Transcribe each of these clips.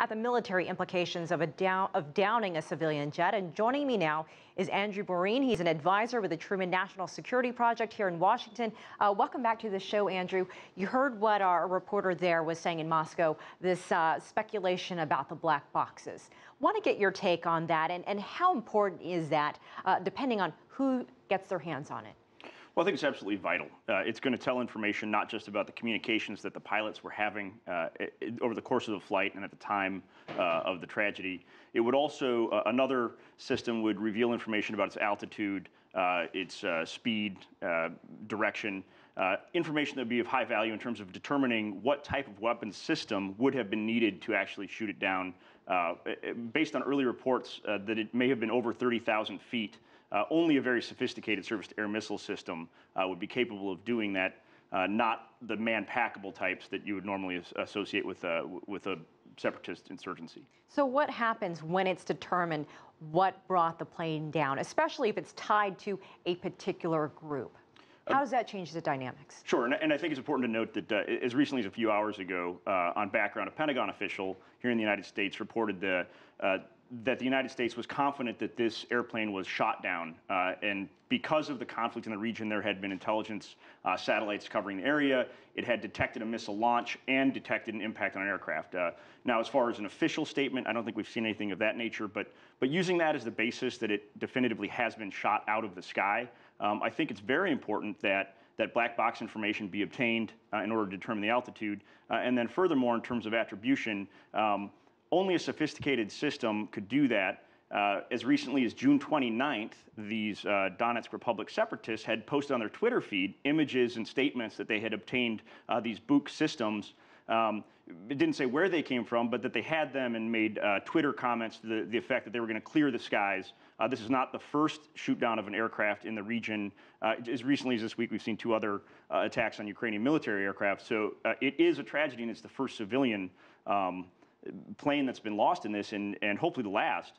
at the military implications of downing a civilian jet. And joining me now is Andrew Borene. He's an advisor with the Truman National Security Project here in Washington. Welcome back to the show, Andrew. You heard what our reporter there was saying in Moscow, this speculation about the black boxes. Want to get your take on that, and how important is that, depending on who gets their hands on it? Well, I think it's absolutely vital. It's going to tell information not just about the communications that the pilots were having over the course of the flight and at the time of the tragedy. It would also, another system would reveal information about its altitude, its speed, direction, information that would be of high value in terms of determining what type of weapons system would have been needed to actually shoot it down. Based on early reports that it may have been over 30,000 feet. Only a very sophisticated surface-to-air missile system would be capable of doing that, not the man-packable types that you would normally associate with a separatist insurgency. So what happens when it's determined what brought the plane down, especially if it's tied to a particular group? How does that change the dynamics? Sure, and I think it's important to note that as recently as a few hours ago, on background, a Pentagon official here in the United States reported that the United States was confident that this airplane was shot down, and because of the conflict in the region, there had been intelligence satellites covering the area. It had detected a missile launch and detected an impact on an aircraft. Now, as far as an official statement, I don't think we've seen anything of that nature, but using that as the basis that it definitively has been shot out of the sky, I think it's very important that black box information be obtained in order to determine the altitude, and then furthermore, in terms of attribution, only a sophisticated system could do that. As recently as June 29th, these Donetsk Republic separatists had posted on their Twitter feed images and statements that they had obtained these Buk systems. It didn't say where they came from, but that they had them and made Twitter comments to the effect that they were going to clear the skies. This is not the first shoot down of an aircraft in the region. As recently as this week, we've seen 2 other attacks on Ukrainian military aircraft. So it is a tragedy, and it's the first civilian plane that's been lost in this, and hopefully the last.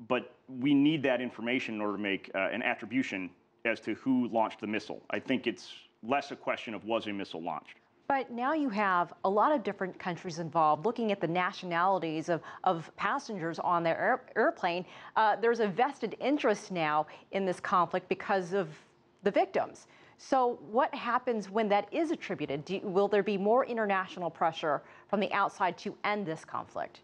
But we need that information in order to make an attribution as to who launched the missile. I think it's less a question of was a missile launched. But now you have a lot of different countries involved. Looking at the nationalities of passengers on their airplane, there's a vested interest now in this conflict because of the victims. So what happens when that is attributed? Will there be more international pressure from the outside to end this conflict?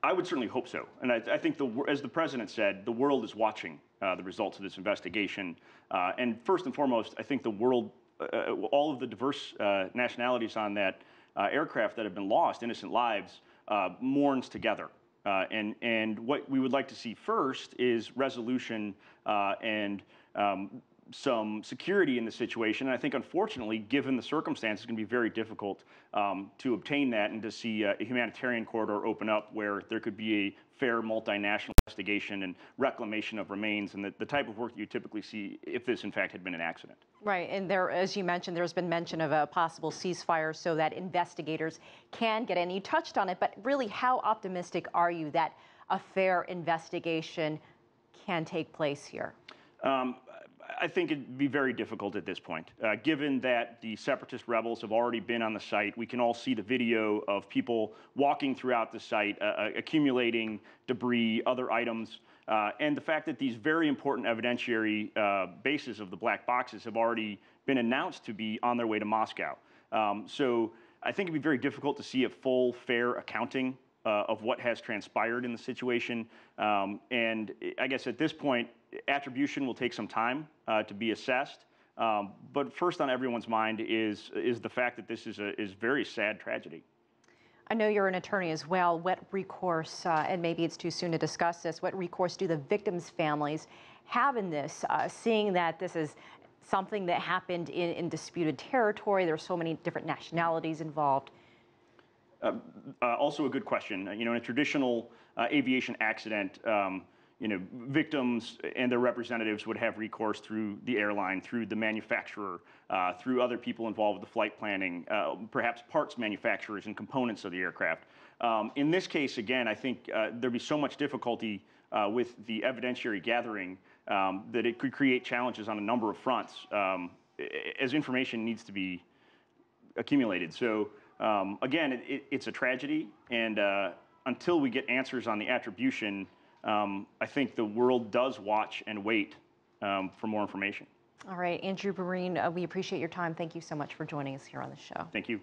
I would certainly hope so. And I think, as the president said, the world is watching the results of this investigation. And first and foremost, I think the world, all of the diverse nationalities on that aircraft that have been lost, innocent lives, mourns together. And what we would like to see first is resolution and some security in the situation. And I think, unfortunately, given the circumstances, it's going to be very difficult to obtain that and to see a humanitarian corridor open up where there could be a fair multinational investigation and reclamation of remains and the type of work that you typically see if this, in fact, had been an accident. Right. And there, as you mentioned, there's been mention of a possible ceasefire so that investigators can get in. You touched on it, but really, how optimistic are you that a fair investigation can take place here? I think it'd be very difficult at this point, given that the separatist rebels have already been on the site. We can all see the video of people walking throughout the site, accumulating debris, other items, and the fact that these very important evidentiary bases of the black boxes have already been announced to be on their way to Moscow. So I think it'd be very difficult to see a full, fair accounting of what has transpired in the situation. And I guess at this point, attribution will take some time to be assessed. But first on everyone's mind is the fact that this is very sad tragedy. I know you're an attorney as well. What recourse, and maybe it's too soon to discuss this, what recourse do the victims' families have in this, seeing that this is something that happened in disputed territory? There are so many different nationalities involved. Also a good question. You know, in a traditional aviation accident, you know, victims and their representatives would have recourse through the airline, through the manufacturer, through other people involved with the flight planning, perhaps parts manufacturers and components of the aircraft. In this case, again, I think there'd be so much difficulty with the evidentiary gathering that it could create challenges on a number of fronts as information needs to be accumulated. So again, it's a tragedy, and until we get answers on the attribution, I think the world does watch and wait for more information. All right, Andrew Borene, we appreciate your time. Thank you so much for joining us here on the show. Thank you.